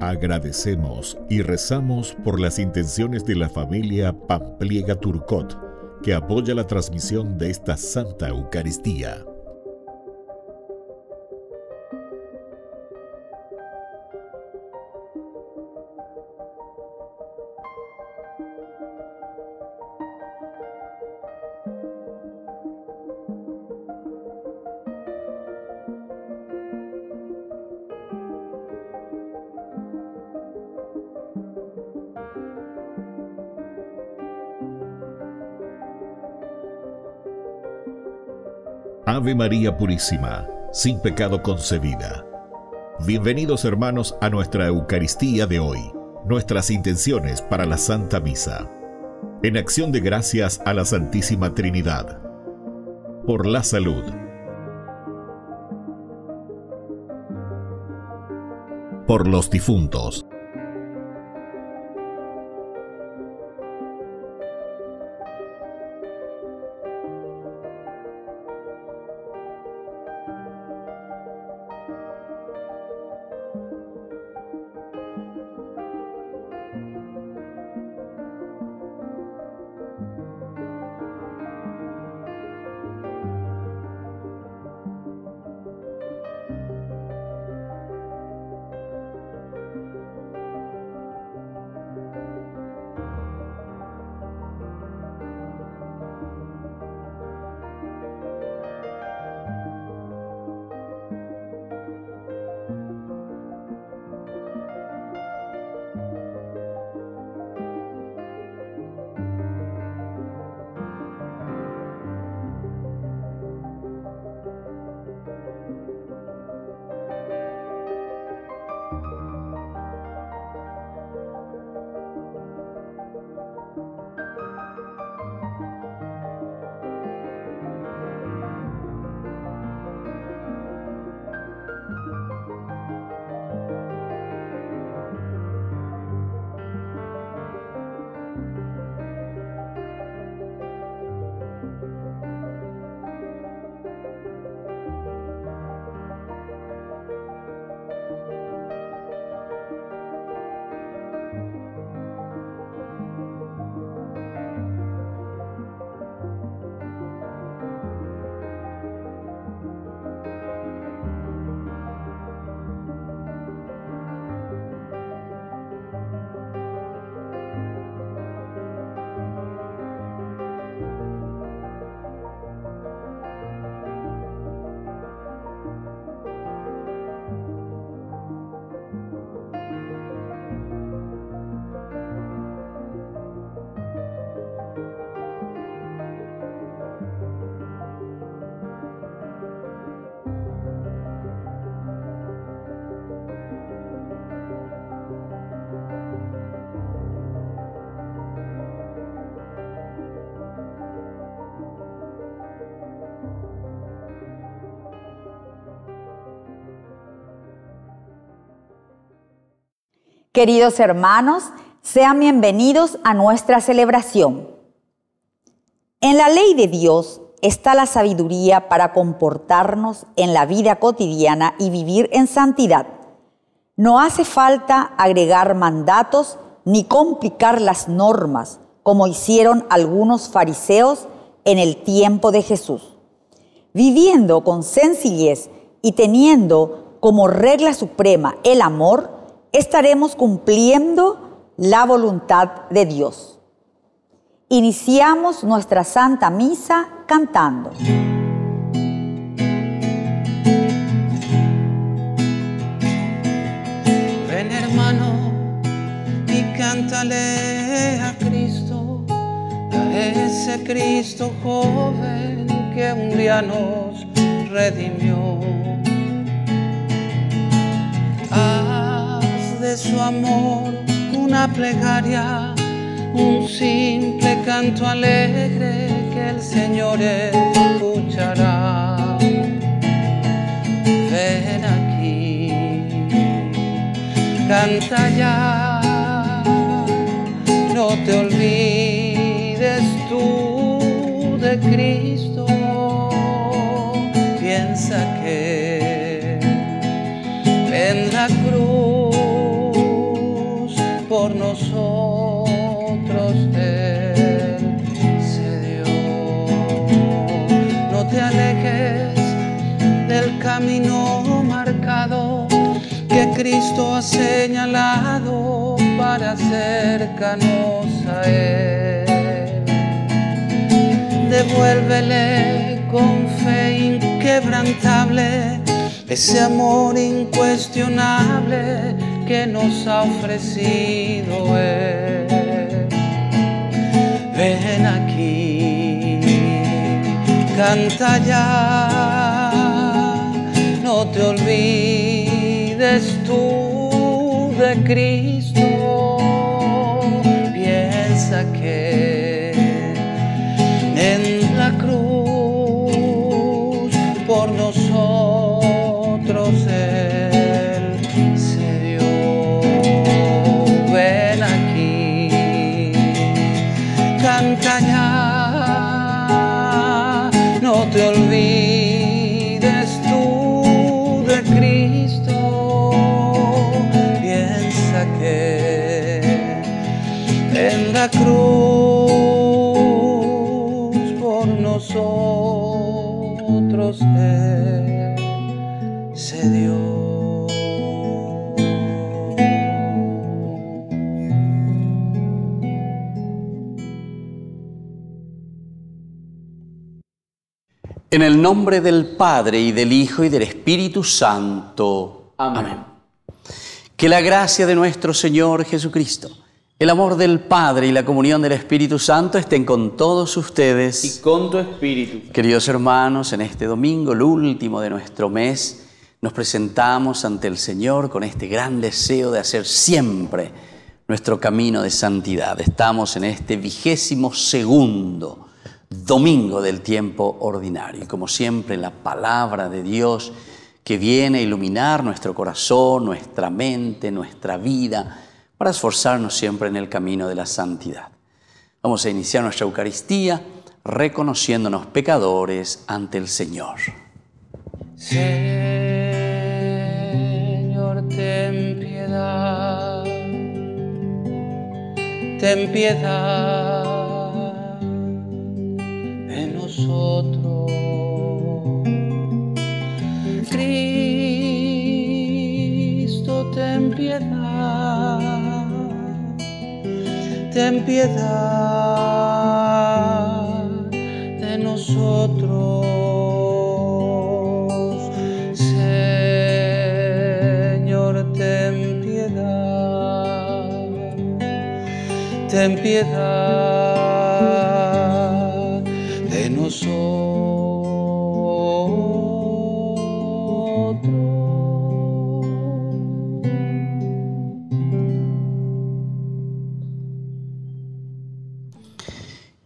Agradecemos y rezamos por las intenciones de la familia Pampliega Turcot, que apoya la transmisión de esta Santa Eucaristía. Ave María Purísima, sin pecado concebida. Bienvenidos hermanos a nuestra Eucaristía de hoy, nuestras intenciones para la Santa Misa. En acción de gracias a la Santísima Trinidad. Por la salud. Por los difuntos. Queridos hermanos, sean bienvenidos a nuestra celebración. En la ley de Dios está la sabiduría para comportarnos en la vida cotidiana y vivir en santidad. No hace falta agregar mandatos ni complicar las normas, como hicieron algunos fariseos en el tiempo de Jesús. Viviendo con sencillez y teniendo como regla suprema el amor, estaremos cumpliendo la voluntad de Dios. Iniciamos nuestra Santa Misa cantando. Ven hermano y cántale a Cristo, a ese Cristo joven que un día nos redimió. De su amor una plegaria, un simple canto alegre que el Señor escuchará. Ven aquí, canta ya, no te olvides tú de Cristo. Piensa que en la cruz por nosotros Él se dio. No te alejes del camino marcado que Cristo ha señalado para acercarnos a Él. Devuélvele con fe inquebrantable ese amor incuestionable que nos ha ofrecido Él. Ven aquí, canta ya, no te olvides tú de Cristo. Piensa que en la cruz por nosotros Él se dio. Ven aquí, canta ya, no te olvides tú de Cristo. Piensa que en la cruz por nosotros Él se dio. En el nombre del Padre, y del Hijo, y del Espíritu Santo. Amén. Que la gracia de nuestro Señor Jesucristo, el amor del Padre y la comunión del Espíritu Santo estén con todos ustedes. Y con tu espíritu. Queridos hermanos, en este domingo, el último de nuestro mes, nos presentamos ante el Señor con este gran deseo de hacer siempre nuestro camino de santidad. Estamos en este 22º domingo del tiempo ordinario. Y como siempre, la palabra de Dios que viene a iluminar nuestro corazón, nuestra mente, nuestra vida, para esforzarnos siempre en el camino de la santidad. Vamos a iniciar nuestra Eucaristía reconociéndonos pecadores ante el Señor. Señor, ten piedad, ten piedad de nosotros. Cristo, ten piedad, ten piedad de nosotros. Señor, ten piedad, ten piedad de nosotros.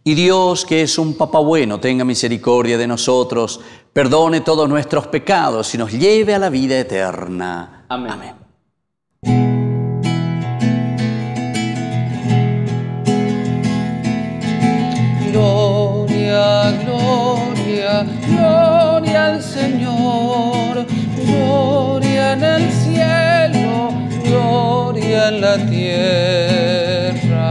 Y Dios, que es un Papá bueno, tenga misericordia de nosotros, perdone todos nuestros pecados y nos lleve a la vida eterna. Amén. Amén. Gloria, gloria, gloria al Señor. Gloria en el cielo, gloria en la tierra.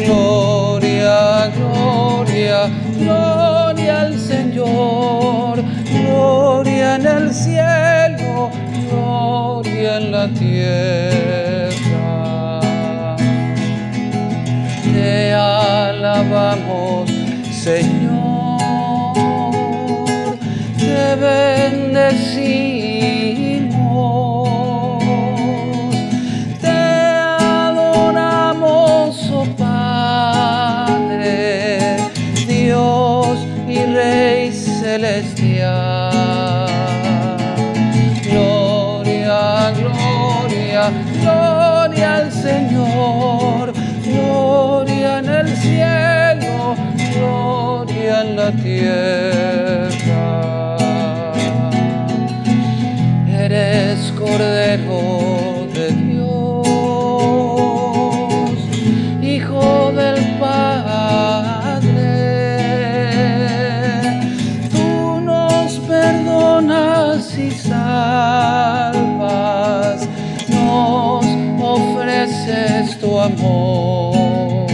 Gloria, gloria, gloria al Señor. Gloria en el cielo, gloria en la tierra. Te alabamos, Señor, te bendecimos, te adoramos, oh Padre, Dios y Rey celestial. Gloria, gloria, gloria al Señor. Gloria en el cielo, gloria en la tierra. Eres Cordero de Dios, amor.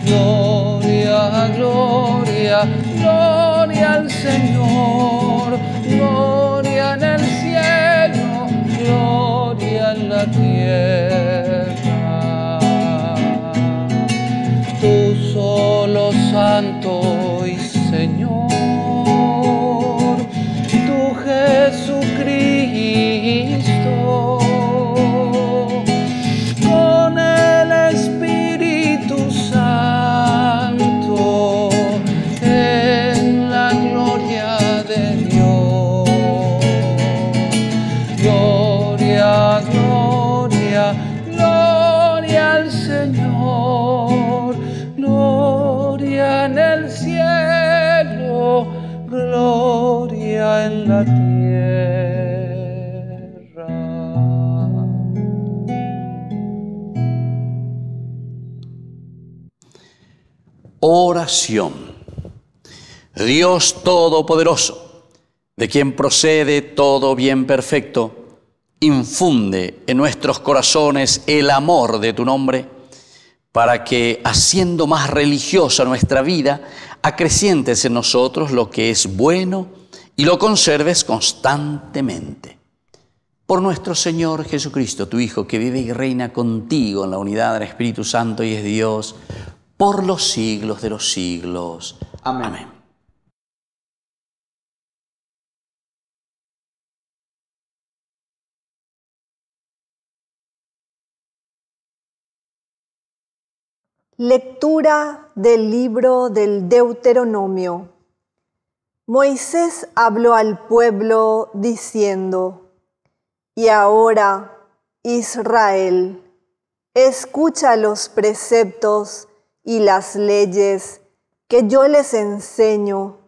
Gloria, gloria, gloria al Señor, gloria en el cielo, gloria en la tierra. Tú solo santo y Señor, tú Jesucristo, con el Espíritu Santo, en la gloria de Dios. Gloria, gloria, gloria al Señor, gloria en el cielo, gloria en la tierra. Oración. Dios Todopoderoso, de quien procede todo bien perfecto, infunde en nuestros corazones el amor de tu nombre, para que, haciendo más religiosa nuestra vida, acrecientes en nosotros lo que es bueno y lo conserves constantemente. Por nuestro Señor Jesucristo, tu Hijo, que vive y reina contigo en la unidad del Espíritu Santo y es Dios, por los siglos de los siglos. Amén. Amén. Lectura del libro del Deuteronomio. Moisés habló al pueblo diciendo: Y ahora, Israel, escucha los preceptos y las leyes que yo les enseño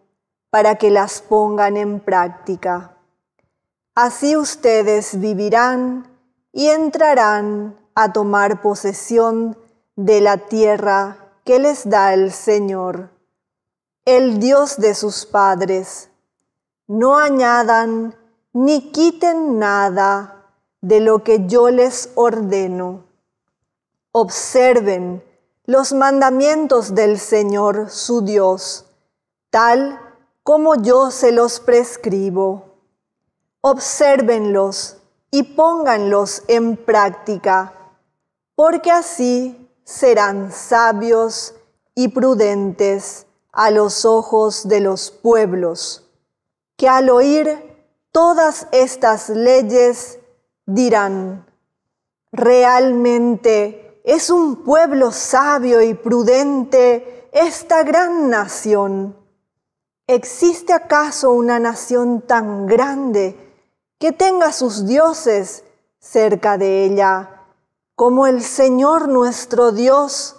para que las pongan en práctica. Así ustedes vivirán y entrarán a tomar posesión de la tierra que les da el Señor, el Dios de sus padres. No añadan ni quiten nada de lo que yo les ordeno. Observen los mandamientos del Señor su Dios, tal como yo se los prescribo. Obsérvenlos y pónganlos en práctica, porque así serán sabios y prudentes a los ojos de los pueblos, que al oír todas estas leyes dirán: realmente es un pueblo sabio y prudente esta gran nación. ¿Existe acaso una nación tan grande que tenga sus dioses cerca de ella, como el Señor nuestro Dios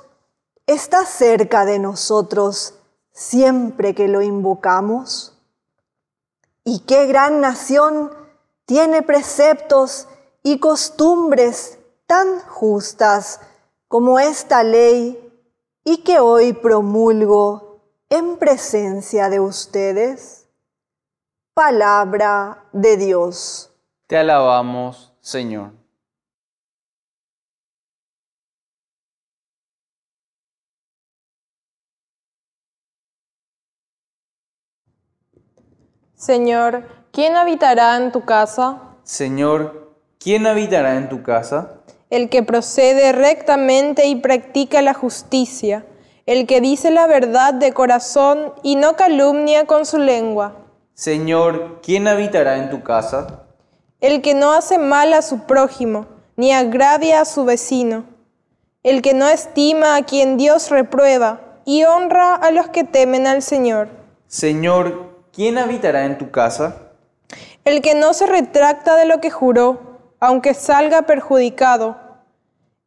está cerca de nosotros siempre que lo invocamos? ¿Y qué gran nación tiene preceptos y costumbres tan justas como esta ley y que hoy promulgo en presencia de ustedes? Palabra de Dios. Te alabamos, Señor. Señor, ¿quién habitará en tu casa? Señor, ¿quién habitará en tu casa? El que procede rectamente y practica la justicia, el que dice la verdad de corazón y no calumnia con su lengua. Señor, ¿quién habitará en tu casa? El que no hace mal a su prójimo, ni agravia a su vecino. El que no estima a quien Dios reprueba y honra a los que temen al Señor. Señor, ¿quién habitará en tu casa? El que no se retracta de lo que juró, aunque salga perjudicado.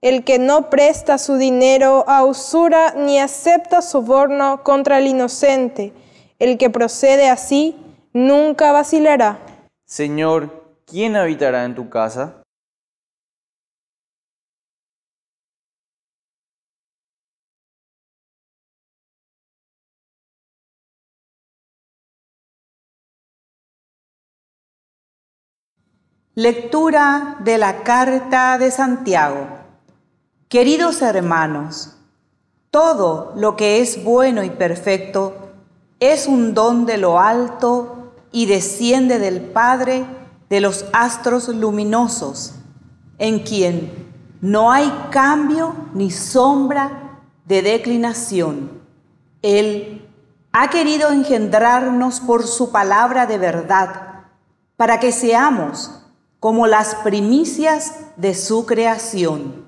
El que no presta su dinero a usura ni acepta soborno contra el inocente. El que procede así nunca vacilará. Señor, ¿quién habitará en tu casa? Lectura de la Carta de Santiago. Queridos hermanos, todo lo que es bueno y perfecto es un don de lo alto y desciende del Padre de los astros luminosos, en quien no hay cambio ni sombra de declinación. Él ha querido engendrarnos por su palabra de verdad, para que seamos como las primicias de su creación.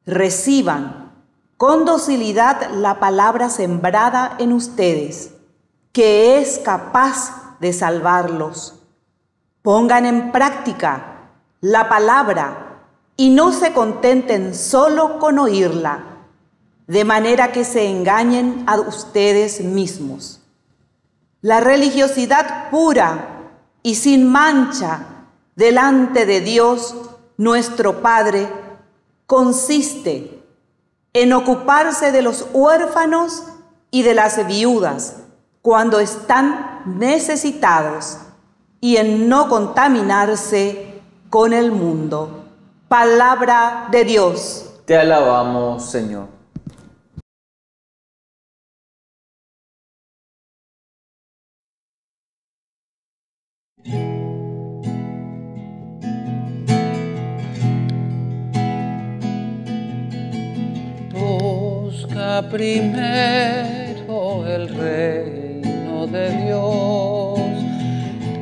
Reciban con docilidad la palabra sembrada en ustedes, que es capaz de salvarlos. Pongan en práctica la palabra y no se contenten solo con oírla, de manera que se engañen a ustedes mismos. La religiosidad pura y sin mancha delante de Dios, nuestro Padre, consiste en ocuparse de los huérfanos y de las viudas cuando están necesitados y en no contaminarse con el mundo. Palabra de Dios. Te alabamos, Señor. Busca primero el reino de Dios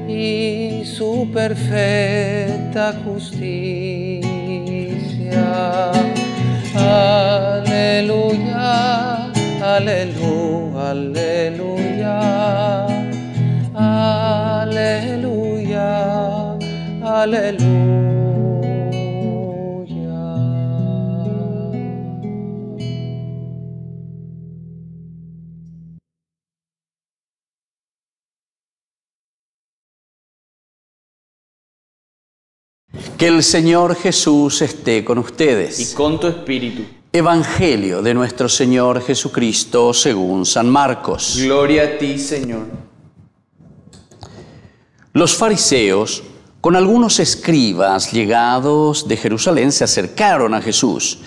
y su perfecta justicia. Aleluya, aleluya, aleluya, aleluya, aleluya. Que el Señor Jesús esté con ustedes. Y con tu espíritu. Evangelio de nuestro Señor Jesucristo según San Marcos. Gloria a ti, Señor. Los fariseos, con algunos escribas llegados de Jerusalén, se acercaron a Jesús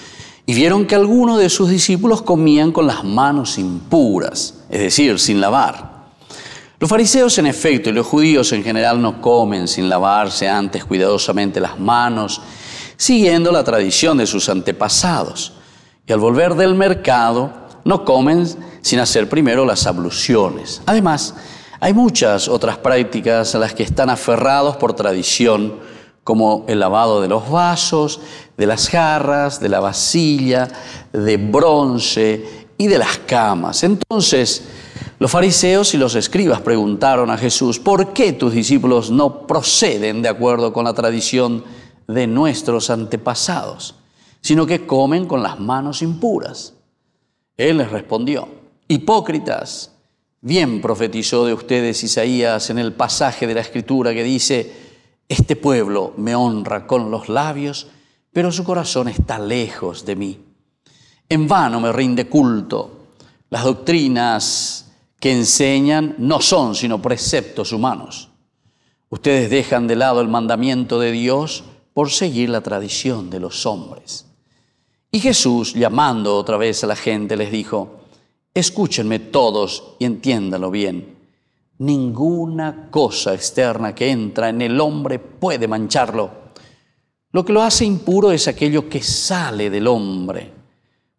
y vieron que algunos de sus discípulos comían con las manos impuras, es decir, sin lavar. Los fariseos, en efecto, y los judíos en general no comen sin lavarse antes cuidadosamente las manos, siguiendo la tradición de sus antepasados. Y al volver del mercado, no comen sin hacer primero las abluciones. Además, hay muchas otras prácticas a las que están aferrados por tradición, como el lavado de los vasos, de las jarras, de la vasilla, de bronce y de las camas. Entonces, los fariseos y los escribas preguntaron a Jesús: ¿por qué tus discípulos no proceden de acuerdo con la tradición de nuestros antepasados, sino que comen con las manos impuras? Él les respondió: hipócritas, bien profetizó de ustedes Isaías en el pasaje de la Escritura que dice: este pueblo me honra con los labios, pero su corazón está lejos de mí. En vano me rinde culto. Las doctrinas que enseñan no son sino preceptos humanos. Ustedes dejan de lado el mandamiento de Dios por seguir la tradición de los hombres. Y Jesús, llamando otra vez a la gente, les dijo: escúchenme todos y entiéndanlo bien. Ninguna cosa externa que entra en el hombre puede mancharlo. Lo que lo hace impuro es aquello que sale del hombre,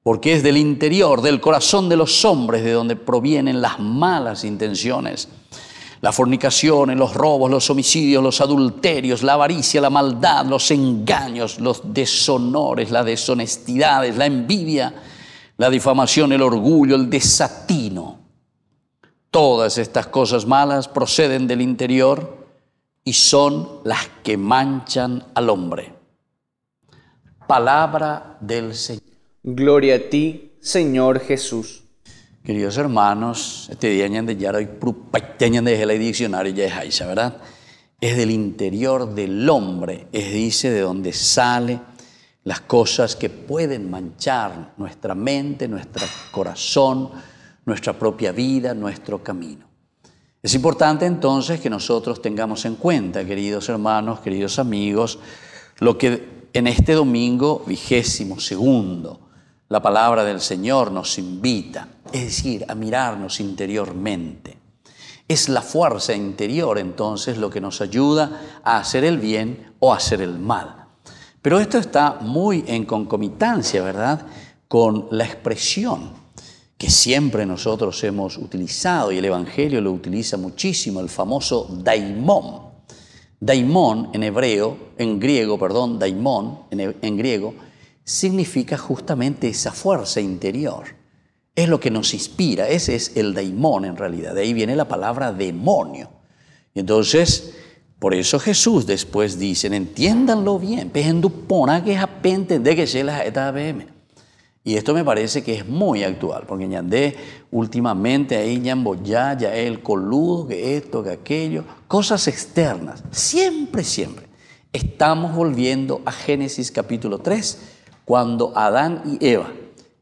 porque es del interior, del corazón de los hombres, de donde provienen las malas intenciones. La fornicación, los robos, los homicidios, los adulterios, la avaricia, la maldad, los engaños, los deshonores, las deshonestidades, la envidia, la difamación, el orgullo, el desatino. Todas estas cosas malas proceden del interior y son las que manchan al hombre. Palabra del Señor. Gloria a ti, Señor Jesús. Queridos hermanos, este día de ya hoy de el diccionario ya es ¿verdad? Es del interior del hombre, es dice de donde sale las cosas que pueden manchar nuestra mente, nuestro corazón, nuestra propia vida, nuestro camino. Es importante entonces que nosotros tengamos en cuenta, queridos hermanos, queridos amigos, lo que en este domingo 22º la palabra del Señor nos invita, es decir, a mirarnos interiormente. Es la fuerza interior entonces lo que nos ayuda a hacer el bien o a hacer el mal. Pero esto está muy en concomitancia, ¿verdad?, con la expresión que siempre nosotros hemos utilizado, y el Evangelio lo utiliza muchísimo, el famoso daimón. Daimón en griego, significa justamente esa fuerza interior. Es lo que nos inspira, ese es el daimón en realidad. De ahí viene la palabra demonio. Y entonces, por eso Jesús después dice, entiéndanlo bien, y esto me parece que es muy actual, porque ñandé últimamente ahí ya el coludo, que esto, que aquello, cosas externas. Siempre estamos volviendo a Génesis capítulo 3, cuando Adán y Eva,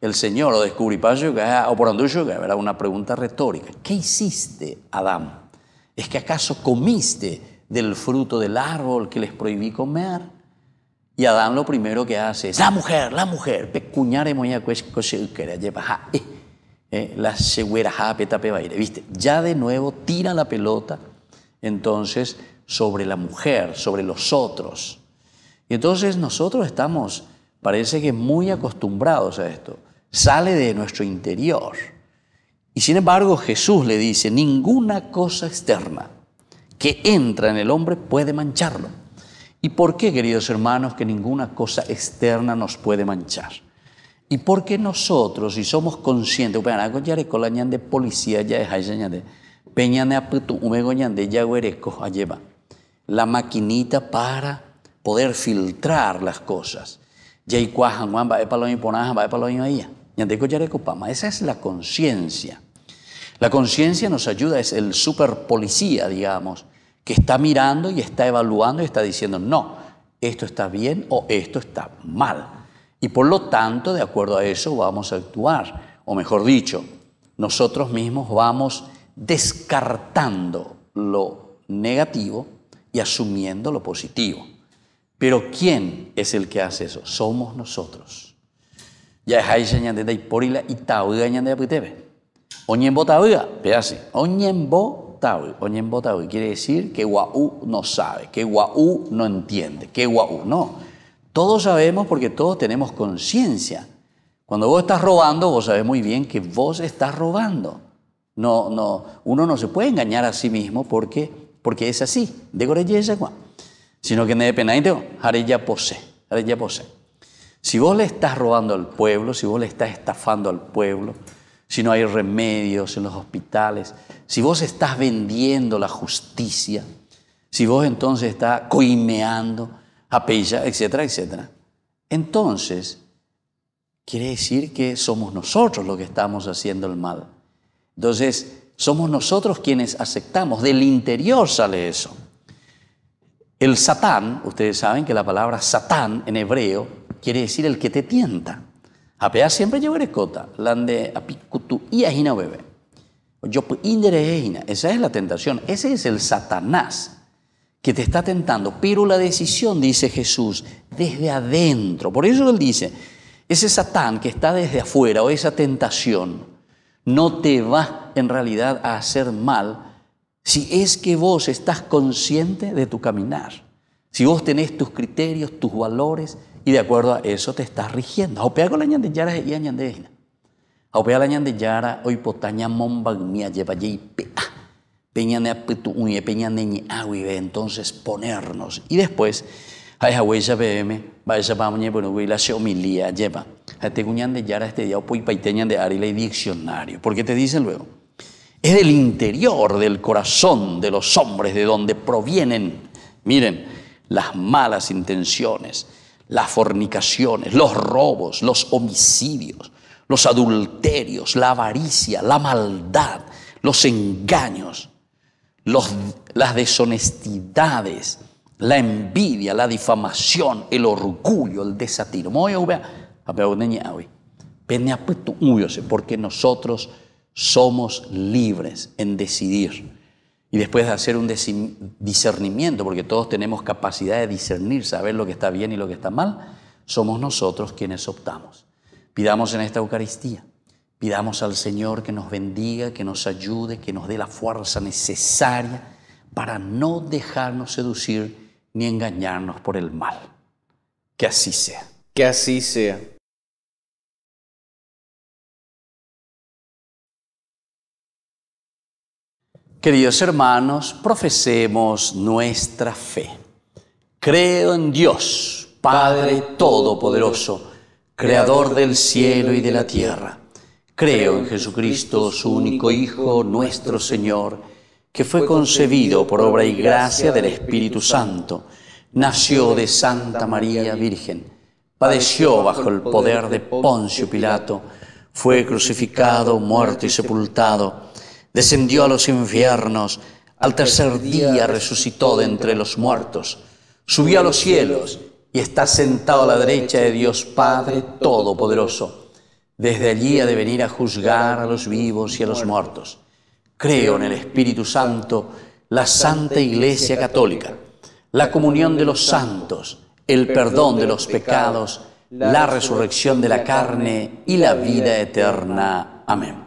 el Señor lo descubrí, o por anduyo, que era una pregunta retórica. ¿Qué hiciste, Adán? ¿Es que acaso comiste del fruto del árbol que les prohibí comer? Y Adán lo primero que hace es, la mujer, ¿viste? Ya de nuevo tira la pelota, entonces, sobre la mujer, sobre los otros. Y entonces nosotros estamos, parece que muy acostumbrados a esto. Sale de nuestro interior. Y sin embargo Jesús le dice, ninguna cosa externa que entra en el hombre puede mancharlo. ¿Y por qué, queridos hermanos, que ninguna cosa externa nos puede manchar? Y porque nosotros, si somos conscientes, de policía, la maquinita para poder filtrar las cosas. Esa es la conciencia. La conciencia nos ayuda, es el super policía, digamos, que está mirando y está evaluando y está diciendo, no, esto está bien o esto está mal. Y por lo tanto, de acuerdo a eso, vamos a actuar. O mejor dicho, nosotros mismos vamos descartando lo negativo y asumiendo lo positivo. Pero ¿quién es el que hace eso? Somos nosotros. Ya es ahí de porila y tauga ñande aputebe. Oñembo tauga, véase. Oñembo tauga quiere decir que guau no sabe, que guau no entiende, que guau no. Todos sabemos porque todos tenemos conciencia. Cuando vos estás robando, vos sabés muy bien que vos estás robando. No, uno no se puede engañar a sí mismo porque es así. De gorelleza, sino que haré ya posee. Si vos le estás robando al pueblo, si vos le estás estafando al pueblo, si no hay remedios en los hospitales, si vos estás vendiendo la justicia, si vos entonces estás coimeando a Peya, etcétera, etcétera, entonces quiere decir que somos nosotros los que estamos haciendo el mal. Entonces, somos nosotros quienes aceptamos. Del interior sale eso. El Satán, ustedes saben que la palabra Satán en hebreo quiere decir el que te tienta. Apea siempre yo erecota, lande apikutu y ajina bebé. Yo inderejina, esa es la tentación, ese es el Satanás que te está tentando, pero la decisión, dice Jesús, desde adentro. Por eso él dice, ese Satán que está desde afuera o esa tentación no te va en realidad a hacer mal si es que vos estás consciente de tu caminar, si vos tenés tus criterios, tus valores y de acuerdo a eso te estás rigiendo. Aupea con la ñande yara y añandejina. Aupea la ñande yara hoy potaña momba mía lleva y pea. Peña ne apetu uye peña ne agui, entonces ponernos y después hay huella bm vaya pamoñe bueno la homilía lleva. Te cuñan de yara este día o pui paiteñan de arile y diccionario, porque te dicen luego es del interior del corazón de los hombres de donde provienen, miren, las malas intenciones, las fornicaciones, los robos, los homicidios, los adulterios, la avaricia, la maldad, los engaños, las deshonestidades, la envidia, la difamación, el orgullo, el desatino. Porque nosotros somos libres en decidir. Y después de hacer un discernimiento, porque todos tenemos capacidad de discernir, saber lo que está bien y lo que está mal, somos nosotros quienes optamos. Pidamos en esta Eucaristía, pidamos al Señor que nos bendiga, que nos ayude, que nos dé la fuerza necesaria para no dejarnos seducir ni engañarnos por el mal. Que así sea. Que así sea. Queridos hermanos, profesemos nuestra fe. Creo en Dios, Padre Todopoderoso, Creador del cielo y de la tierra. Creo en Jesucristo, su único Hijo, nuestro Señor, que fue concebido por obra y gracia del Espíritu Santo. Nació de Santa María Virgen, padeció bajo el poder de Poncio Pilato, fue crucificado, muerto y sepultado, descendió a los infiernos, al tercer día resucitó de entre los muertos, subió a los cielos y está sentado a la derecha de Dios Padre Todopoderoso. Desde allí ha de venir a juzgar a los vivos y a los muertos. Creo en el Espíritu Santo, la Santa Iglesia Católica, la comunión de los santos, el perdón de los pecados, la resurrección de la carne y la vida eterna. Amén.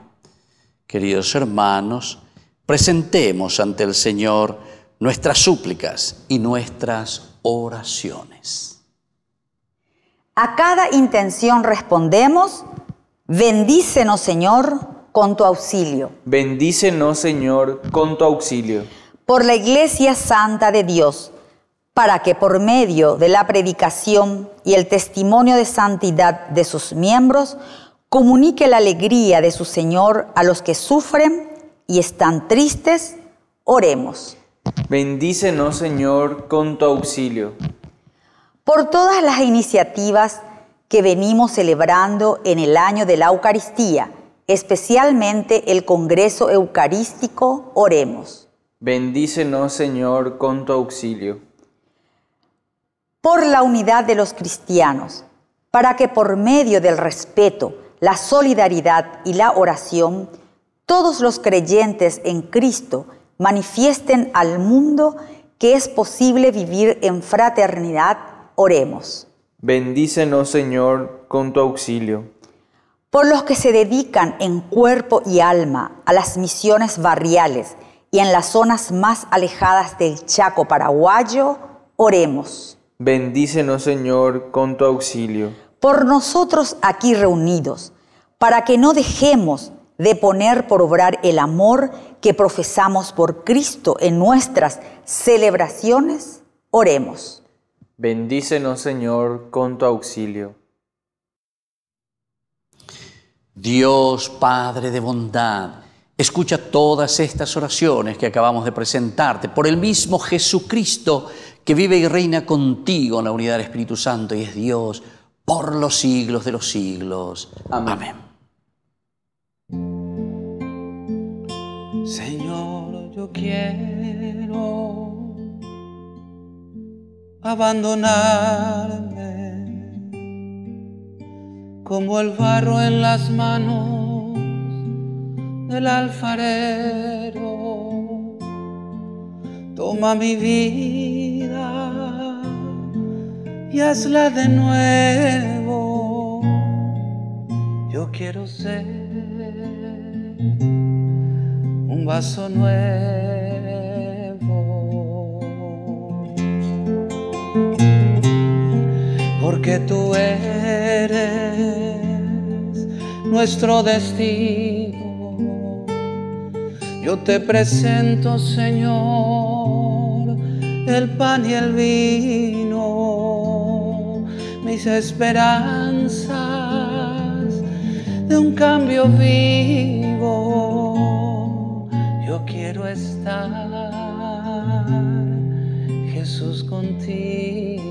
Queridos hermanos, presentemos ante el Señor nuestras súplicas y nuestras oraciones. A cada intención respondemos: bendícenos, Señor, con tu auxilio. Bendícenos, Señor, con tu auxilio. Por la Iglesia Santa de Dios, para que por medio de la predicación y el testimonio de santidad de sus miembros, comunique la alegría de su Señor a los que sufren y están tristes, oremos. Bendícenos, Señor, con tu auxilio. Por todas las iniciativas que venimos celebrando en el año de la Eucaristía, especialmente el Congreso Eucarístico, oremos. Bendícenos, Señor, con tu auxilio. Por la unidad de los cristianos, para que por medio del respeto, la solidaridad y la oración, todos los creyentes en Cristo manifiesten al mundo que es posible vivir en fraternidad, oremos. Bendícenos, Señor, con tu auxilio. Por los que se dedican en cuerpo y alma a las misiones barriales y en las zonas más alejadas del Chaco paraguayo, oremos. Bendícenos, Señor, con tu auxilio. Por nosotros aquí reunidos, para que no dejemos de poner por obrar el amor que profesamos por Cristo en nuestras celebraciones, oremos. Bendícenos, Señor, con tu auxilio. Dios Padre de bondad, escucha todas estas oraciones que acabamos de presentarte por el mismo Jesucristo que vive y reina contigo en la unidad del Espíritu Santo y es Dios por los siglos de los siglos. Amén. Señor, yo quiero abandonarme como el barro en las manos del alfarero. Toma mi vida y hazla de nuevo. Yo quiero ser un vaso nuevo, porque tú eres nuestro destino. Yo te presento, Señor, el pan y el vino, mis esperanzas de un cambio vivo. Yo quiero estar, Jesús, contigo.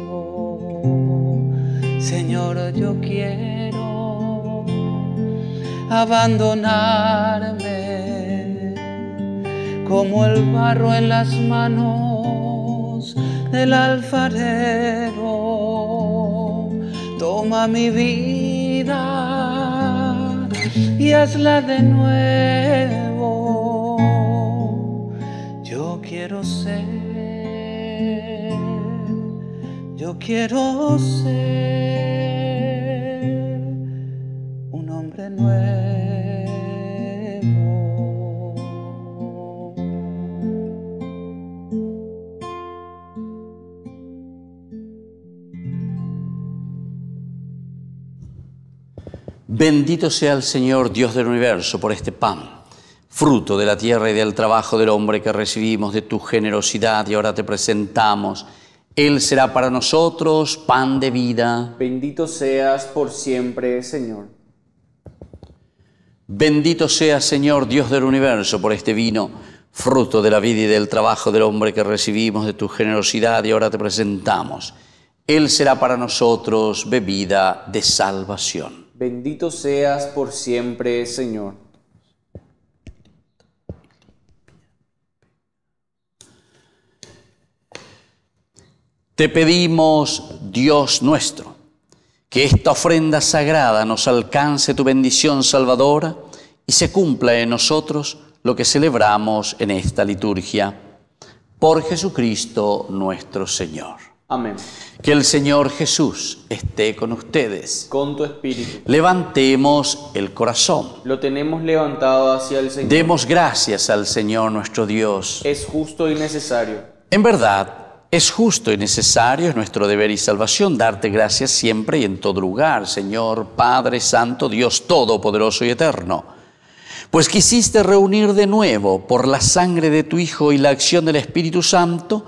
Señor, yo quiero abandonarme como el barro en las manos del alfarero. Toma mi vida y hazla de nuevo. Yo quiero ser, yo quiero ser nuevo. Bendito sea el Señor, Dios del universo, por este pan, fruto de la tierra y del trabajo del hombre que recibimos de tu generosidad y ahora te presentamos. Él será para nosotros pan de vida. Bendito seas por siempre, Señor. Bendito sea, Señor, Dios del universo, por este vino, fruto de la vida y del trabajo del hombre que recibimos de tu generosidad y ahora te presentamos. Él será para nosotros bebida de salvación. Bendito seas por siempre, Señor. Te pedimos, Dios nuestro, que esta ofrenda sagrada nos alcance tu bendición salvadora y se cumpla en nosotros lo que celebramos en esta liturgia. Por Jesucristo nuestro Señor. Amén. Que el Señor Jesús esté con ustedes. Con tu espíritu. Levantemos el corazón. Lo tenemos levantado hacia el Señor. Demos gracias al Señor nuestro Dios. Es justo y necesario. En verdad, es justo y necesario, es nuestro deber y salvación, darte gracias siempre y en todo lugar, Señor, Padre Santo, Dios Todopoderoso y Eterno. Pues quisiste reunir de nuevo, por la sangre de tu Hijo y la acción del Espíritu Santo,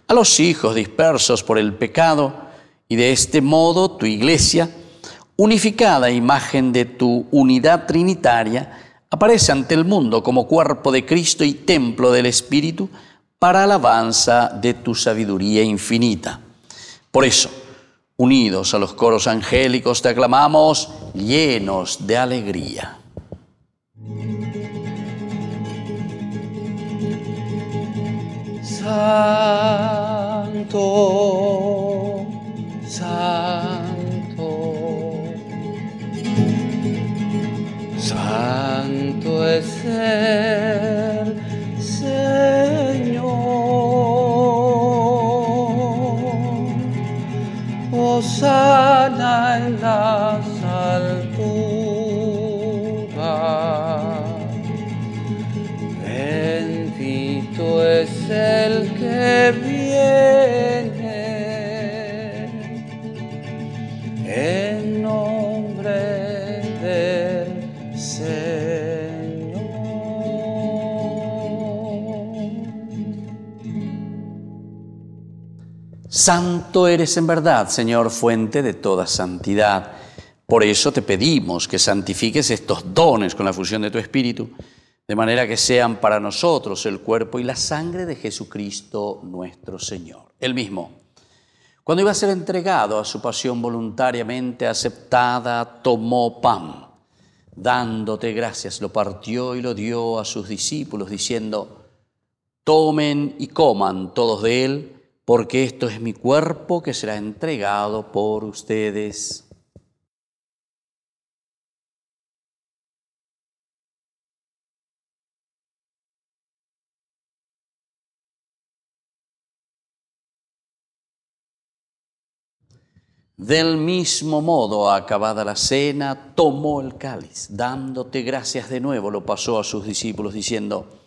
a los hijos dispersos por el pecado, y de este modo tu Iglesia, unificada imagen de tu unidad trinitaria, aparece ante el mundo como cuerpo de Cristo y templo del Espíritu, para alabanza de tu sabiduría infinita. Por eso, unidos a los coros angélicos, te aclamamos llenos de alegría. Santo, santo, santo es el Señor. Hosana en las alturas. Bendito es el que viene en nombre del Señor. Santo eres en verdad, Señor, fuente de toda santidad. Por eso te pedimos que santifiques estos dones con la fusión de tu Espíritu, de manera que sean para nosotros el cuerpo y la sangre de Jesucristo nuestro Señor. Él mismo, cuando iba a ser entregado a su pasión voluntariamente aceptada, tomó pan. Dándote gracias, lo partió y lo dio a sus discípulos, diciendo: tomen y coman todos de él, porque esto es mi cuerpo que será entregado por ustedes. Del mismo modo, acabada la cena, tomó el cáliz, dándote gracias de nuevo, lo pasó a sus discípulos, diciendo: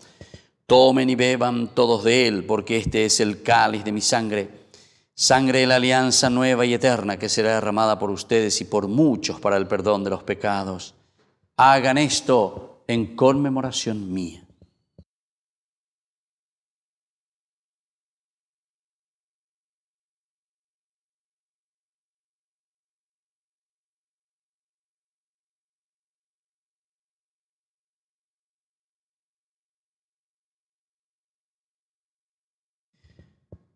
tomen y beban todos de él, porque este es el cáliz de mi sangre, sangre de la alianza nueva y eterna, que será derramada por ustedes y por muchos para el perdón de los pecados. Hagan esto en conmemoración mía.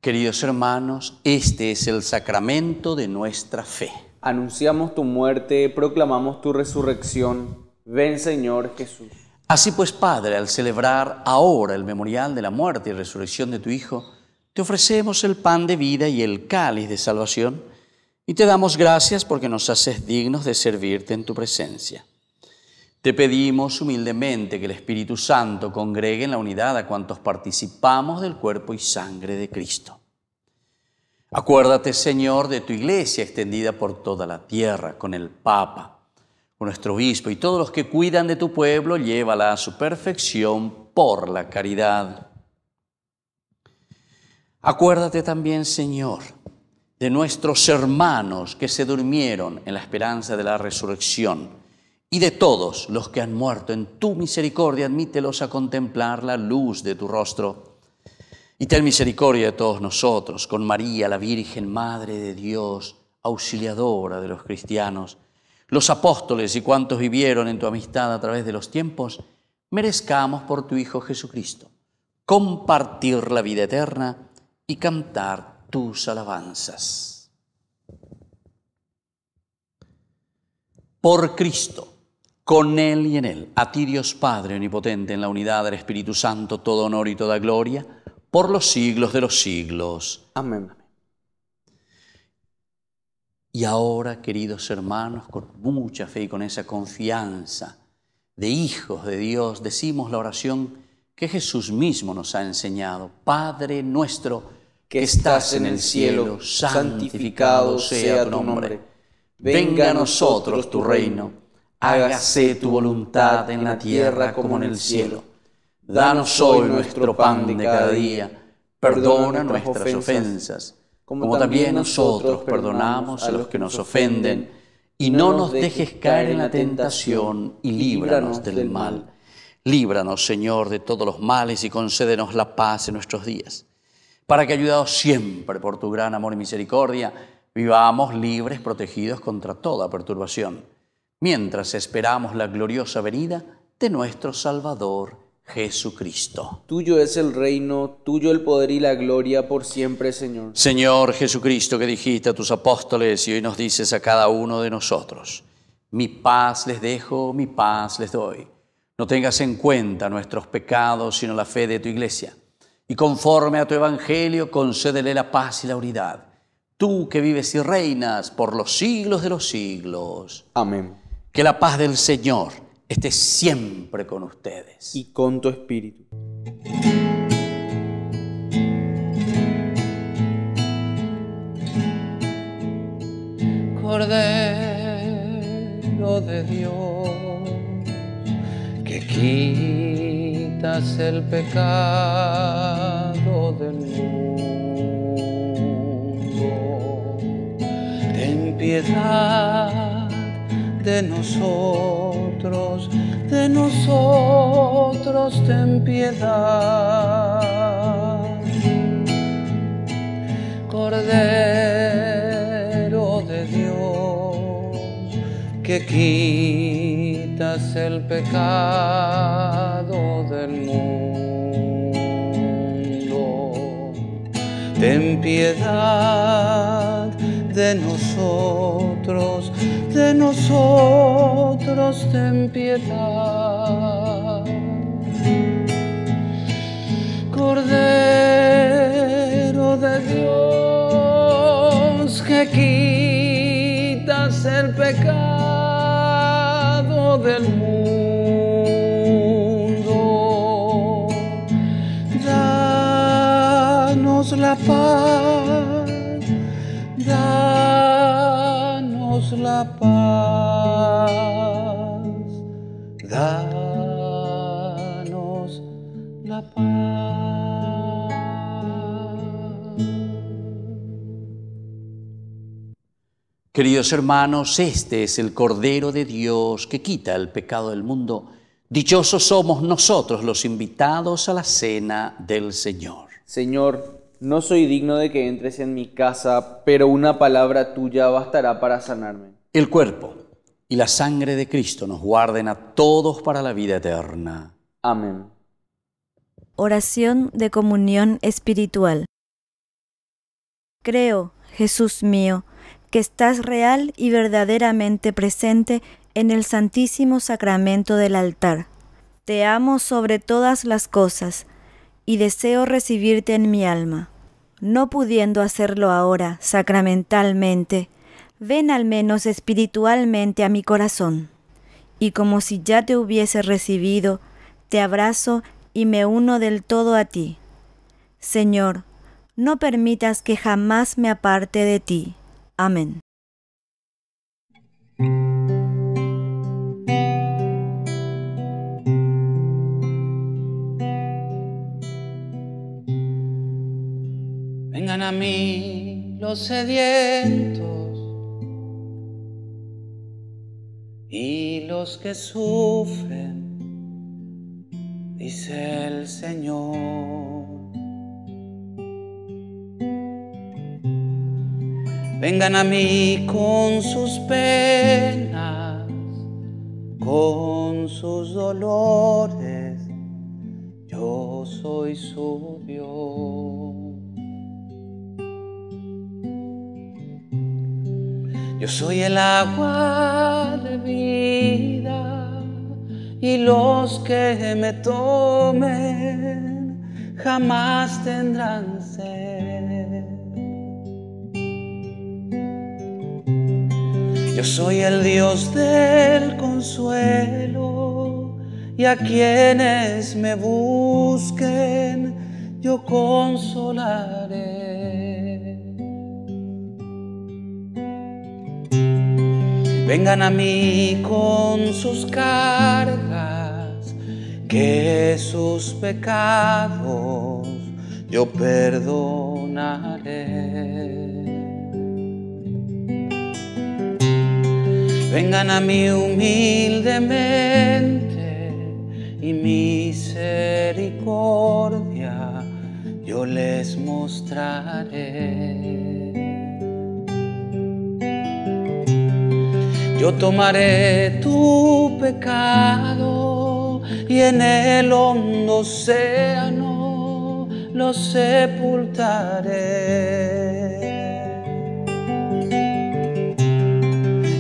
Queridos hermanos, este es el sacramento de nuestra fe. Anunciamos tu muerte, proclamamos tu resurrección. Ven, Señor Jesús. Así pues, Padre, al celebrar ahora el memorial de la muerte y resurrección de tu Hijo, te ofrecemos el pan de vida y el cáliz de salvación, y te damos gracias porque nos haces dignos de servirte en tu presencia. Te pedimos humildemente que el Espíritu Santo congregue en la unidad a cuantos participamos del cuerpo y sangre de Cristo. Acuérdate, Señor, de tu Iglesia extendida por toda la tierra, con el Papa, con nuestro obispo y todos los que cuidan de tu pueblo, llévala a su perfección por la caridad. Acuérdate también, Señor, de nuestros hermanos que se durmieron en la esperanza de la resurrección y de todos los que han muerto. En tu misericordia admítelos a contemplar la luz de tu rostro. Y ten misericordia de todos nosotros, con María, la Virgen, Madre de Dios, auxiliadora de los cristianos, los apóstoles y cuantos vivieron en tu amistad a través de los tiempos, merezcamos por tu Hijo Jesucristo compartir la vida eterna y cantar tus alabanzas. Por Cristo, con Él y en Él, a ti Dios Padre Omnipotente, en la unidad del Espíritu Santo, todo honor y toda gloria, por los siglos de los siglos. Amén. Y ahora, queridos hermanos, con mucha fe y con esa confianza de hijos de Dios, decimos la oración que Jesús mismo nos ha enseñado. Padre nuestro, que estás en el cielo, santificado sea tu nombre. Venga a nosotros tu reino. Hágase tu voluntad en la tierra como en el cielo. Danos hoy nuestro pan de cada día. Perdona nuestras ofensas, como también nosotros perdonamos a los que nos ofenden. Y no nos dejes caer en la tentación y líbranos del mal. Líbranos, Señor, de todos los males y concédenos la paz en nuestros días, para que, ayudados siempre por tu gran amor y misericordia, vivamos libres, protegidos contra toda perturbación, mientras esperamos la gloriosa venida de nuestro Salvador Jesucristo. Tuyo es el reino, tuyo el poder y la gloria por siempre, Señor. Señor Jesucristo, que dijiste a tus apóstoles y hoy nos dices a cada uno de nosotros: mi paz les dejo, mi paz les doy. No tengas en cuenta nuestros pecados, sino la fe de tu Iglesia. Y conforme a tu evangelio, concédele la paz y la unidad. Tú que vives y reinas por los siglos de los siglos. Amén. Que la paz del Señor esté siempre con ustedes. Y con tu espíritu. Cordero de Dios, que quitas el pecado del mundo, ten piedad de nosotros, ten piedad. Cordero de Dios, que quitas el pecado del mundo, ten piedad de nosotros, ten piedad. Cordero de Dios, que quitas el pecado del mundo, danos la paz, danos la paz, danos la paz. Queridos hermanos, este es el Cordero de Dios que quita el pecado del mundo. Dichosos somos nosotros los invitados a la cena del Señor. Señor, no soy digno de que entres en mi casa, pero una palabra tuya bastará para sanarme. El cuerpo y la sangre de Cristo nos guarden a todos para la vida eterna. Amén. Oración de comunión espiritual. Creo, Jesús mío, que estás real y verdaderamente presente en el Santísimo Sacramento del altar. Te amo sobre todas las cosas y deseo recibirte en mi alma. No pudiendo hacerlo ahora sacramentalmente, ven al menos espiritualmente a mi corazón. Y como si ya te hubiese recibido, te abrazo y me uno del todo a ti. Señor, no permitas que jamás me aparte de ti. Amén. Vengan a mí los sedientos y los que sufren, dice el Señor. Vengan a mí con sus penas, con sus dolores, yo soy su Dios. Yo soy el agua de vida y los que me tomen jamás tendrán sed. Yo soy el Dios del consuelo y a quienes me busquen yo consolaré. Vengan a mí con sus cargas, que sus pecados yo perdonaré. Vengan a mí humildemente y misericordia yo les mostraré. Yo tomaré tu pecado y en el hondo océano lo sepultaré.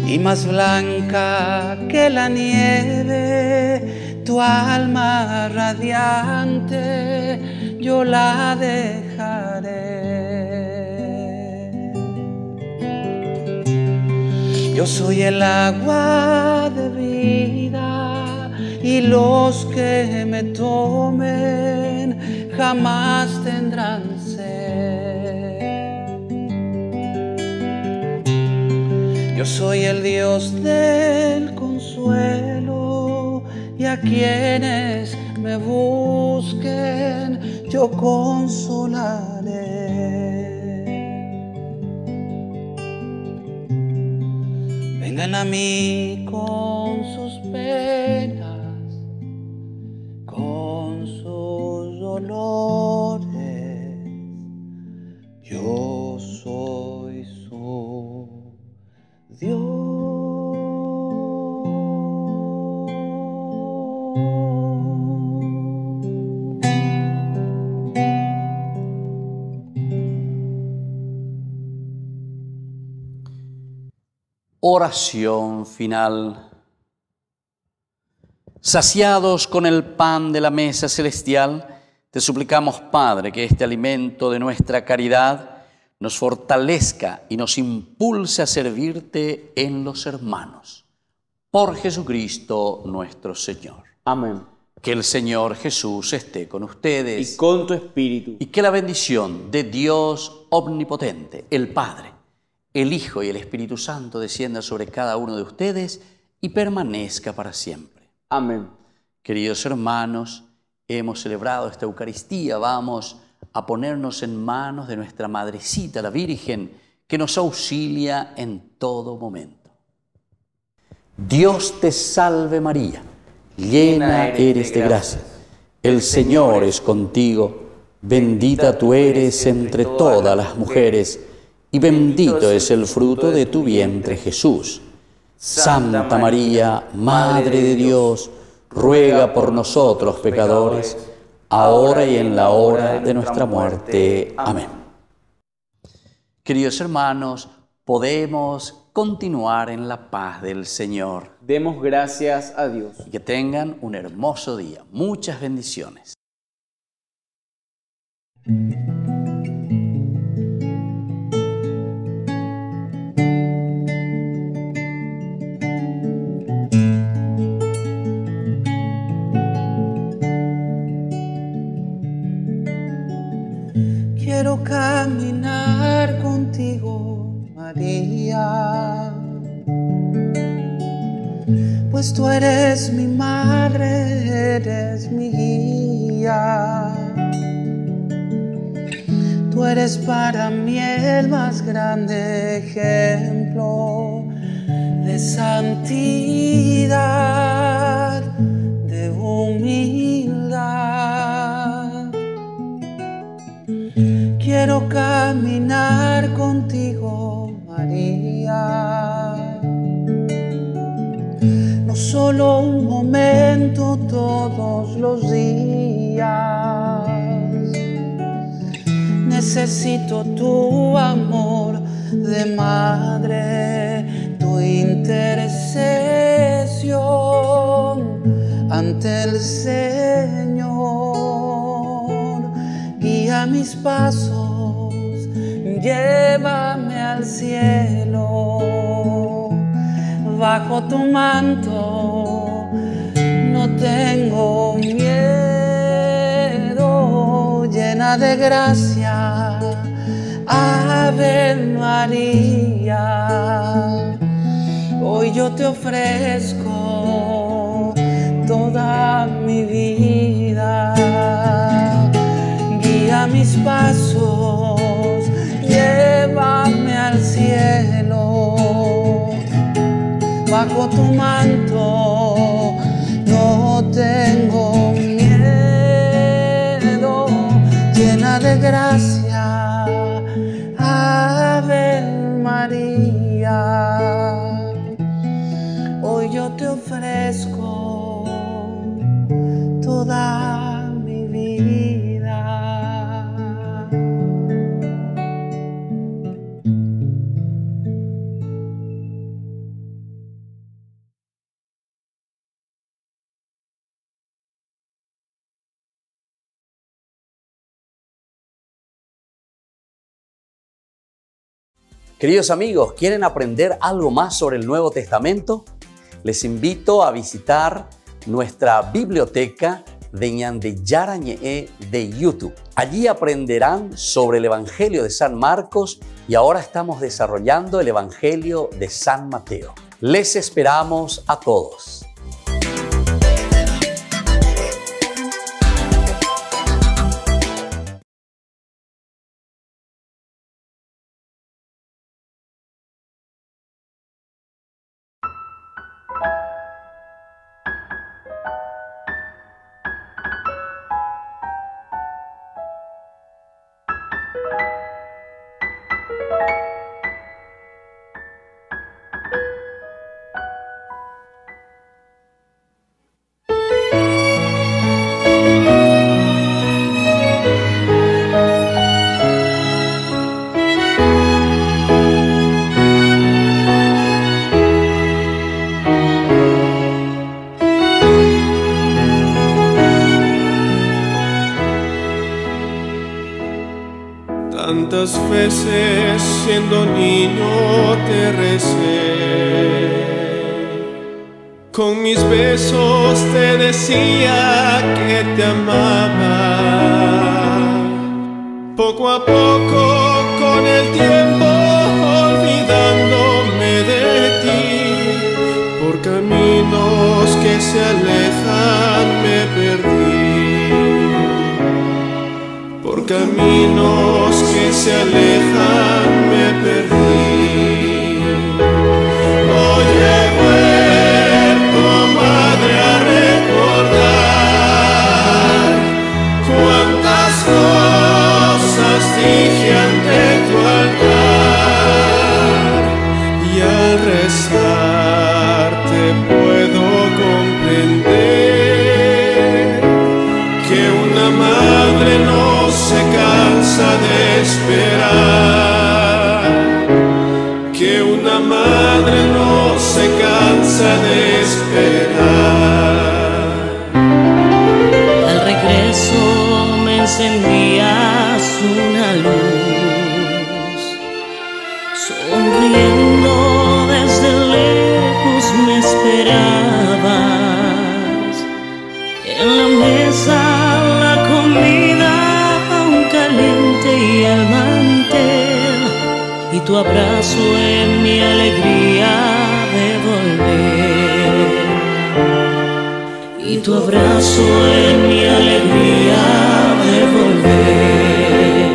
Y más blanca que la nieve, tu alma radiante yo la dejaré. Yo soy el agua de vida y los que me tomen jamás tendrán sed. Yo soy el Dios del consuelo y a quienes me busquen yo consolaré. Vengan a mí con sus penas, con sus dolores, yo soy su Dios. Oración final. Saciados con el pan de la mesa celestial, te suplicamos, Padre, que este alimento de nuestra caridad nos fortalezca y nos impulse a servirte en los hermanos. Por Jesucristo nuestro Señor. Amén. Que el Señor Jesús esté con ustedes. Y con tu espíritu. Y que la bendición de Dios omnipotente, el Padre, el Hijo y el Espíritu Santo descienda sobre cada uno de ustedes y permanezca para siempre. Amén. Queridos hermanos, hemos celebrado esta Eucaristía. Vamos a ponernos en manos de nuestra Madrecita, la Virgen, que nos auxilia en todo momento. Dios te salve María, llena eres de gracia. El Señor es contigo, bendita tú eres entre todas las mujeres, y bendito es el fruto de tu vientre, Jesús. Santa María, Madre de Dios, ruega por nosotros pecadores, ahora y en la hora de nuestra muerte. Amén. Queridos hermanos, podemos continuar en la paz del Señor. Demos gracias a Dios. Y que tengan un hermoso día. Muchas bendiciones. Quiero caminar contigo, María, pues tú eres mi madre, eres mi guía. Tú eres para mí el más grande ejemplo de santidad, de humildad. Quiero caminar contigo, María, no solo un momento, todos los días. Necesito tu amor de madre, tu intercesión ante el Señor. Guía mis pasos, llévame al cielo. Bajo tu manto no tengo miedo, llena de gracia, Ave María. Hoy yo te ofrezco toda mi vida. Guía mis pasos, llévame al cielo. Bajo tu manto no tengo miedo, llena de gracia, Ave María. Hoy yo te ofrezco toda mi vida. Queridos amigos, ¿quieren aprender algo más sobre el Nuevo Testamento? Les invito a visitar nuestra biblioteca de Ñande Yarañe de YouTube. Allí aprenderán sobre el Evangelio de San Marcos y ahora estamos desarrollando el Evangelio de San Mateo. Les esperamos a todos. Tantas veces siendo niño te recé, con mis besos te decía que te amaba. Poco a poco con el tiempo olvidándome de ti, por caminos que se alejan me perdí. Por caminos que se alejan me perdí. Hoy he vuelto, madre, a recordar cuántas cosas dije ante tu altar, y al rezar te puedo comprender que una madre no se cansa de esperar, que una madre no se cansa de esperar. Al regreso me encendías una luz, sonriendo desde lejos me esperabas. En la mesa la comida caliente y el mantel, y tu abrazo en mi alegría de volver, y tu abrazo en mi alegría de volver.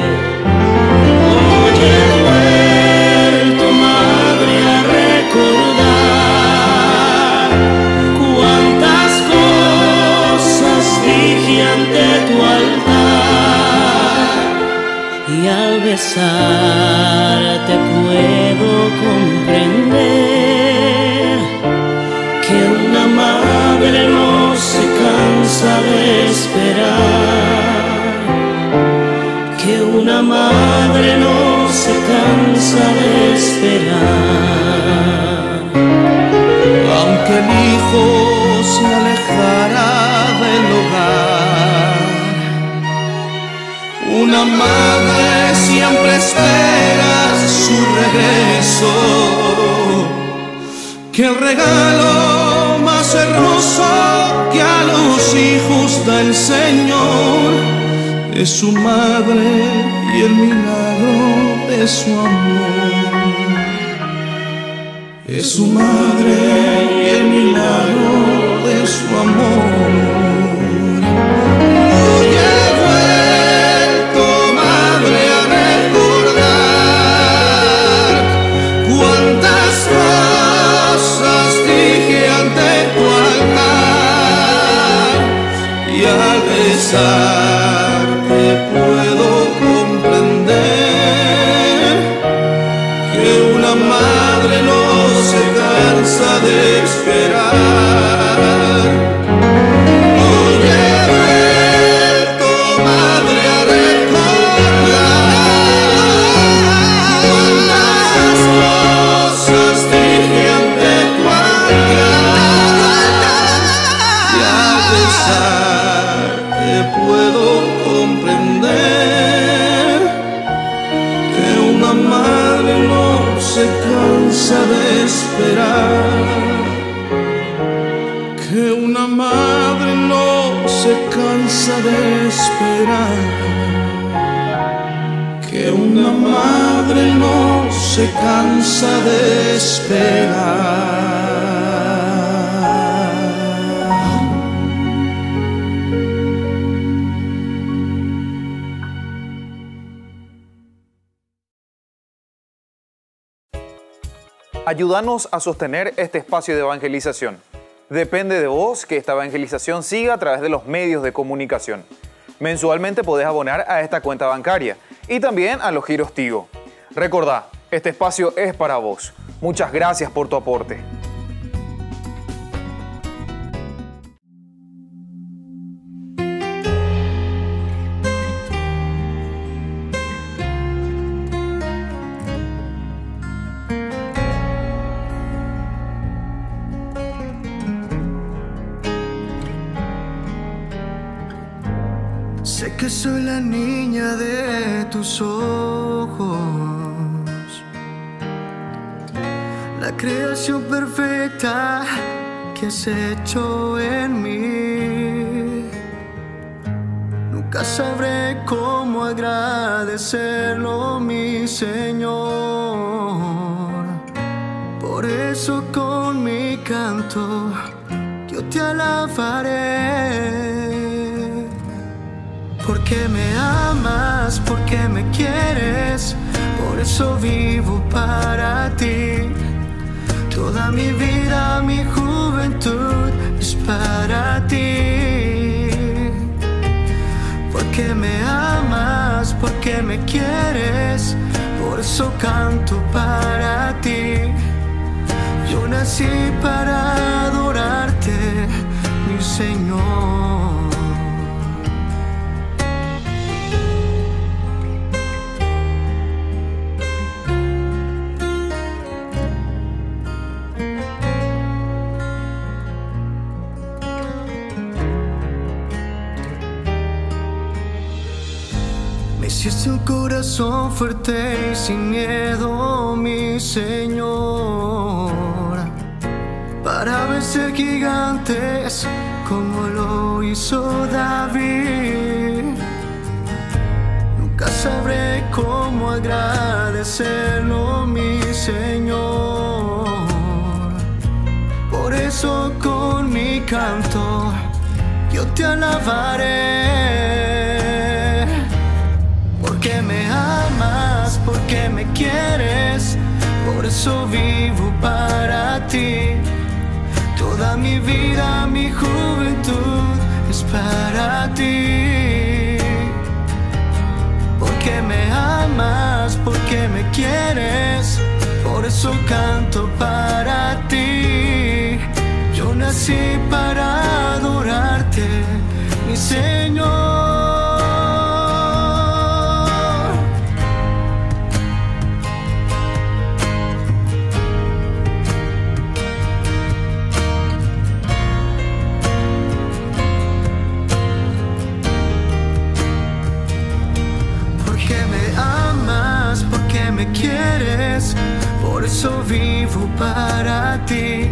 besarte puedo comprender que una madre no se cansa de esperar, que una madre no se cansa de esperar. Aunque el hijo se alejara del hogar, una madre siempre espera su regreso, que el regalo más hermoso que a los hijos da el Señor es su madre y el milagro de su amor. Es su madre y el milagro de su amor. Hoy he vuelto, madre, a recordar cuántas cosas dije ante tu altar, y al besarte puedo comprender que una madre no se cansa de esperar. Hoy he vuelto, madre, a recordar cuántas cosas dije ante tu altar, y al besarte puedo comprender que una madre no se cansa de esperar, que una madre no se cansa de esperar, que una madre no se cansa de esperar. Ayúdanos a sostener este espacio de evangelización. Depende de vos que esta evangelización siga a través de los medios de comunicación. Mensualmente podés abonar a esta cuenta bancaria y también a los giros Tigo. Recordá, este espacio es para vos. Muchas gracias por tu aporte. Sé que soy la niña de tus ojos, la creación perfecta que has hecho en mí. Nunca sabré cómo agradecerlo, mi Señor. Por eso con mi canto yo te alabaré. Porque me amas, porque me quieres, por eso vivo para ti. Toda mi vida, mi juventud es para ti. Porque me amas, porque me quieres, por eso canto para ti. Yo nací para adorarte, mi Señor. Hiciste un corazón fuerte y sin miedo, mi Señor, para vencer gigantes como lo hizo David. Nunca sabré cómo agradecerlo, mi Señor. Por eso con mi canto yo te alabaré. Porque me amas, porque me quieres, por eso vivo para ti. Toda mi vida, mi juventud es para ti. Porque me amas. amas, porque me quieres, por eso canto para ti. Yo nací para adorarte, mi Señor. Me quieres, por eso vivo para ti.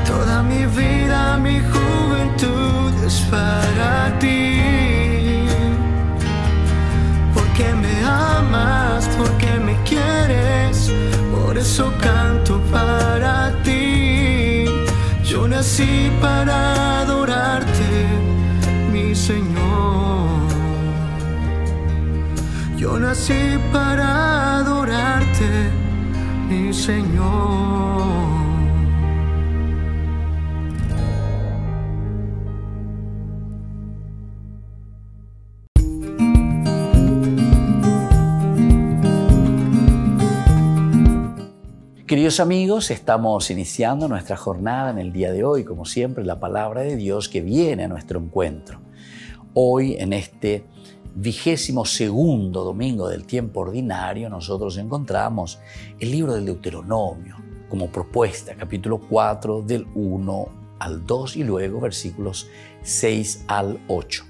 Toda mi vida, mi juventud es para ti. Porque me amas, porque me quieres, por eso canto para ti. Yo nací para adorarte, mi Señor. Yo nací para adorarte, mi Señor. Queridos amigos, estamos iniciando nuestra jornada en el día de hoy, como siempre, la palabra de Dios que viene a nuestro encuentro. Hoy, en este 22º domingo del tiempo ordinario, nosotros encontramos el libro del Deuteronomio como propuesta, capítulo 4 del 1 al 2 y luego versículos 6 al 8.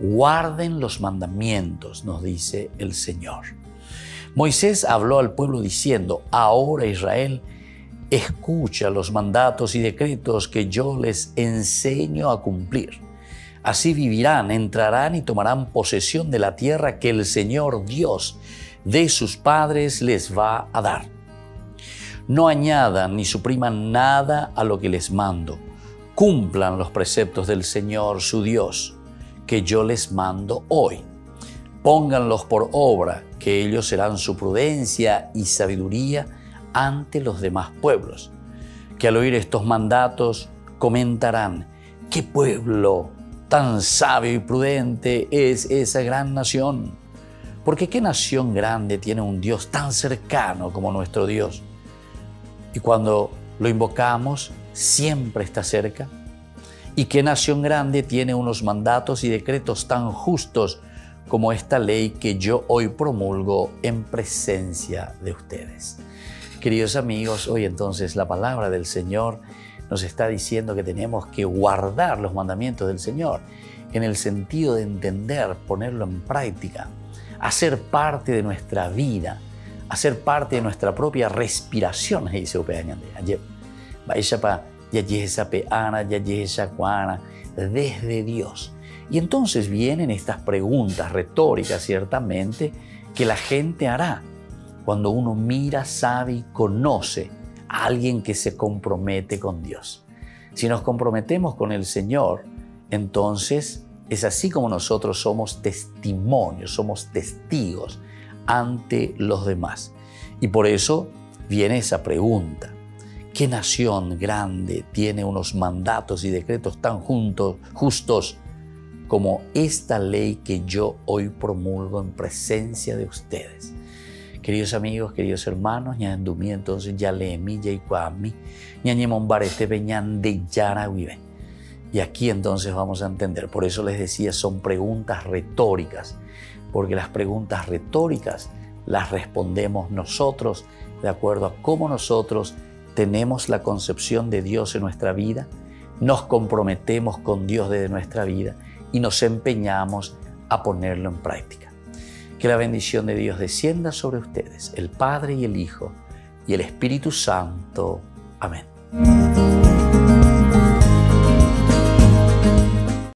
Guarden los mandamientos, nos dice el Señor. Moisés habló al pueblo diciendo: ahora Israel, escucha los mandatos y decretos que yo les enseño a cumplir. Así vivirán, entrarán y tomarán posesión de la tierra que el Señor Dios de sus padres les va a dar. No añadan ni supriman nada a lo que les mando. Cumplan los preceptos del Señor su Dios, que yo les mando hoy. Pónganlos por obra, que ellos serán su prudencia y sabiduría ante los demás pueblos, que al oír estos mandatos comentarán: ¿qué pueblo tan sabio y prudente es esa gran nación? Porque ¿qué nación grande tiene un Dios tan cercano como nuestro Dios? Y cuando lo invocamos, siempre está cerca. ¿Y qué nación grande tiene unos mandatos y decretos tan justos como esta ley que yo hoy promulgo en presencia de ustedes? Queridos amigos, hoy entonces la palabra del Señor nos está diciendo que tenemos que guardar los mandamientos del Señor en el sentido de entender, ponerlo en práctica, hacer parte de nuestra vida, hacer parte de nuestra propia respiración. Desde Dios. Y entonces vienen estas preguntas retóricas, ciertamente, que la gente hará cuando uno mira, sabe y conoce a alguien que se compromete con Dios. Si nos comprometemos con el Señor, entonces es así como nosotros somos testimonios, somos testigos ante los demás. Y por eso viene esa pregunta: ¿qué nación grande tiene unos mandatos y decretos tan justos como esta ley que yo hoy promulgo en presencia de ustedes? Queridos amigos, queridos hermanos, ñandumí entonces ya leemi, ya iguami, ñañemombarete beñan de yarahuibe. Y aquí entonces vamos a entender, por eso les decía, son preguntas retóricas, porque las preguntas retóricas las respondemos nosotros de acuerdo a cómo nosotros tenemos la concepción de Dios en nuestra vida, nos comprometemos con Dios desde nuestra vida y nos empeñamos a ponerlo en práctica. Que la bendición de Dios descienda sobre ustedes, el Padre y el Hijo y el Espíritu Santo. Amén.